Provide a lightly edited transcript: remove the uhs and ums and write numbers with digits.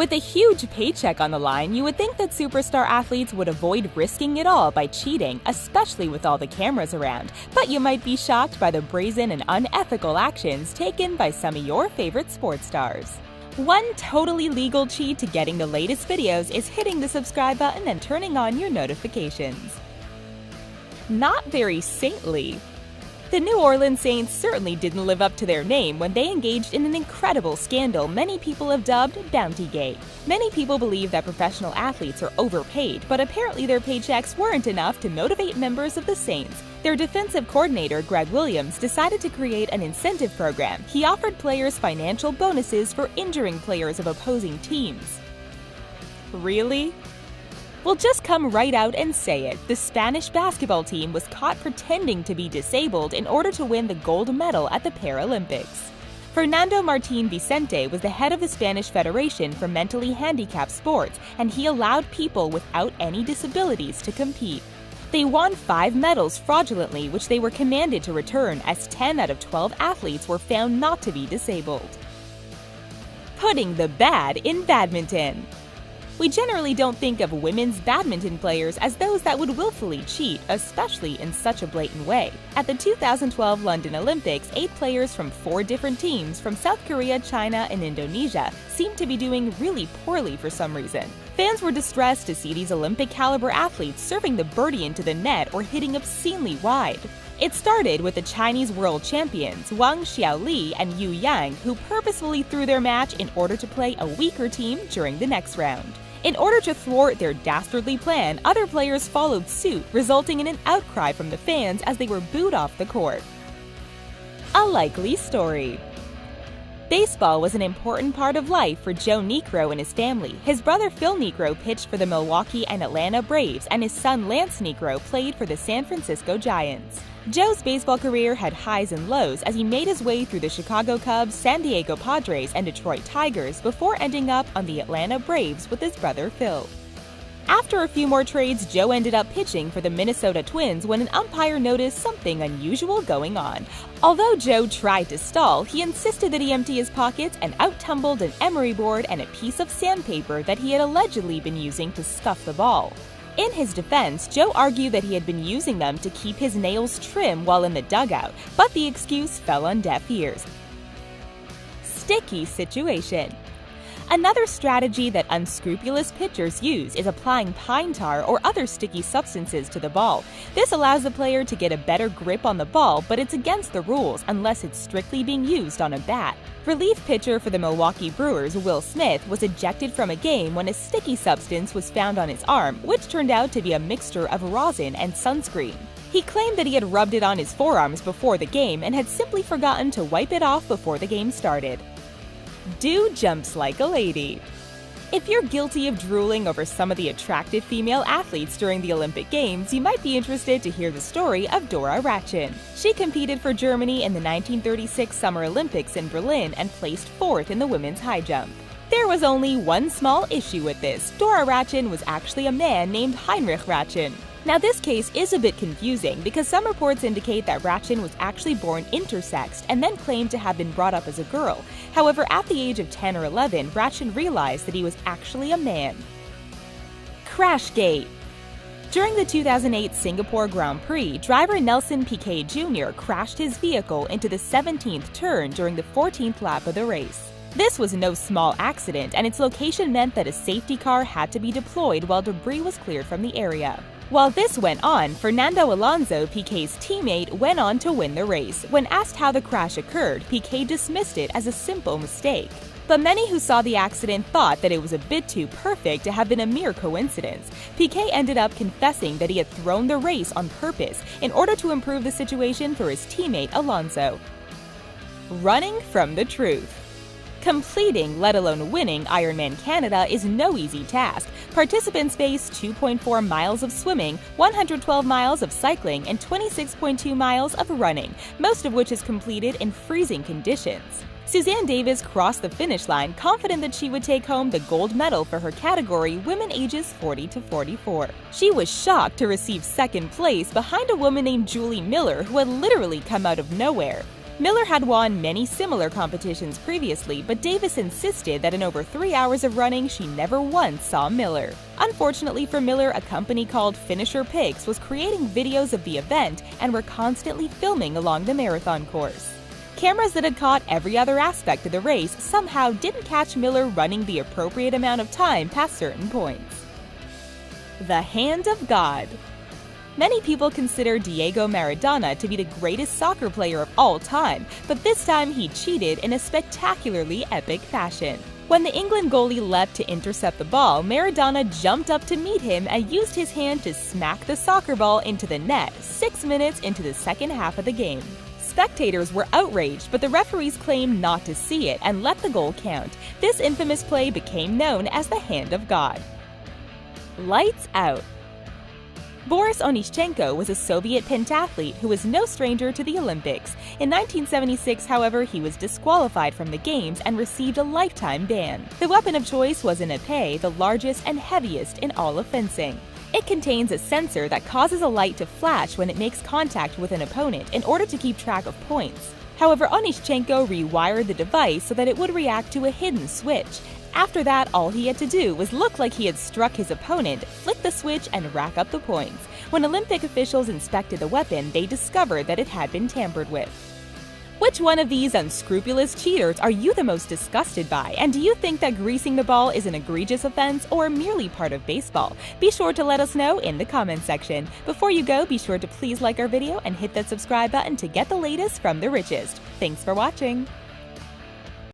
With a huge paycheck on the line, you would think that superstar athletes would avoid risking it all by cheating, especially with all the cameras around. But you might be shocked by the brazen and unethical actions taken by some of your favorite sports stars. One totally legal cheat to getting the latest videos is hitting the subscribe button and turning on your notifications. Not very saintly. The New Orleans Saints certainly didn't live up to their name when they engaged in an incredible scandal many people have dubbed Bountygate. Many people believe that professional athletes are overpaid, but apparently their paychecks weren't enough to motivate members of the Saints. Their defensive coordinator, Greg Williams, decided to create an incentive program. He offered players financial bonuses for injuring players of opposing teams. Really? Well, just come right out and say it. The Spanish basketball team was caught pretending to be disabled in order to win the gold medal at the Paralympics. Fernando Martín Vicente was the head of the Spanish Federation for Mentally Handicapped Sports, and he allowed people without any disabilities to compete. They won 5 medals fraudulently, which they were commanded to return, as 10 out of 12 athletes were found not to be disabled. Putting the bad in badminton. We generally don't think of women's badminton players as those that would willfully cheat, especially in such a blatant way. At the 2012 London Olympics, 8 players from 4 different teams from South Korea, China, and Indonesia seemed to be doing really poorly for some reason. Fans were distressed to see these Olympic-caliber athletes serving the birdie into the net or hitting obscenely wide. It started with the Chinese world champions Wang Xiaoli and Yu Yang, who purposefully threw their match in order to play a weaker team during the next round. In order to thwart their dastardly plan, other players followed suit, resulting in an outcry from the fans as they were booed off the court. A likely story. Baseball was an important part of life for Joe Niekro and his family. His brother Phil Niekro pitched for the Milwaukee and Atlanta Braves, and his son Lance Niekro played for the San Francisco Giants. Joe's baseball career had highs and lows as he made his way through the Chicago Cubs, San Diego Padres, and Detroit Tigers before ending up on the Atlanta Braves with his brother Phil. After a few more trades, Joe ended up pitching for the Minnesota Twins when an umpire noticed something unusual going on. Although Joe tried to stall, he insisted that he empty his pockets and out-tumbled an emery board and a piece of sandpaper that he had allegedly been using to scuff the ball. In his defense, Joe argued that he had been using them to keep his nails trim while in the dugout, but the excuse fell on deaf ears. Sticky situation. Another strategy that unscrupulous pitchers use is applying pine tar or other sticky substances to the ball. This allows the player to get a better grip on the ball, but it's against the rules unless it's strictly being used on a bat. Relief pitcher for the Milwaukee Brewers, Will Smith, was ejected from a game when a sticky substance was found on his arm, which turned out to be a mixture of rosin and sunscreen. He claimed that he had rubbed it on his forearms before the game and had simply forgotten to wipe it off before the game started. Do jumps like a lady. If you're guilty of drooling over some of the attractive female athletes during the Olympic Games, you might be interested to hear the story of Dora Ratchen. She competed for Germany in the 1936 Summer Olympics in Berlin and placed 4th in the women's high jump. There was only one small issue with this. Dora Ratchen was actually a man named Heinrich Ratchen. Now, this case is a bit confusing because some reports indicate that Ratchen was actually born intersexed and then claimed to have been brought up as a girl. However, at the age of 10 or 11, Ratchen realized that he was actually a man. Crashgate. During the 2008 Singapore Grand Prix, driver Nelson Piquet Jr. crashed his vehicle into the 17th turn during the 14th lap of the race. This was no small accident, and its location meant that a safety car had to be deployed while debris was cleared from the area. While this went on, Fernando Alonso, Piquet's teammate, went on to win the race. When asked how the crash occurred, Piquet dismissed it as a simple mistake. But many who saw the accident thought that it was a bit too perfect to have been a mere coincidence. Piquet ended up confessing that he had thrown the race on purpose in order to improve the situation for his teammate Alonso. Running from the truth. Completing, let alone winning, Ironman Canada is no easy task. Participants face 2.4 miles of swimming, 112 miles of cycling, and 26.2 miles of running, most of which is completed in freezing conditions. Suzanne Davis crossed the finish line confident that she would take home the gold medal for her category, women ages 40 to 44. She was shocked to receive second place behind a woman named Julie Miller who had literally come out of nowhere. Miller had won many similar competitions previously, but Davis insisted that in over 3 hours of running, she never once saw Miller. Unfortunately for Miller, a company called Finisher Pics was creating videos of the event and were constantly filming along the marathon course. Cameras that had caught every other aspect of the race somehow didn't catch Miller running the appropriate amount of time past certain points. The Hand of God. Many people consider Diego Maradona to be the greatest soccer player of all time, but this time he cheated in a spectacularly epic fashion. When the England goalie leapt to intercept the ball, Maradona jumped up to meet him and used his hand to smack the soccer ball into the net 6 minutes into the second half of the game. Spectators were outraged, but the referees claimed not to see it and let the goal count. This infamous play became known as the Hand of God. Lights out. Boris Onyshchenko was a Soviet pentathlete who was no stranger to the Olympics. In 1976, however, he was disqualified from the Games and received a lifetime ban. The weapon of choice was an épée, the largest and heaviest in all of fencing. It contains a sensor that causes a light to flash when it makes contact with an opponent in order to keep track of points. However, Onyshchenko rewired the device so that it would react to a hidden switch. After that, all he had to do was look like he had struck his opponent, flick the switch, and rack up the points. When Olympic officials inspected the weapon, they discovered that it had been tampered with. Which one of these unscrupulous cheaters are you the most disgusted by? And do you think that greasing the ball is an egregious offense or merely part of baseball? Be sure to let us know in the comments section. Before you go, be sure to please like our video and hit that subscribe button to get the latest from the richest. Thanks for watching!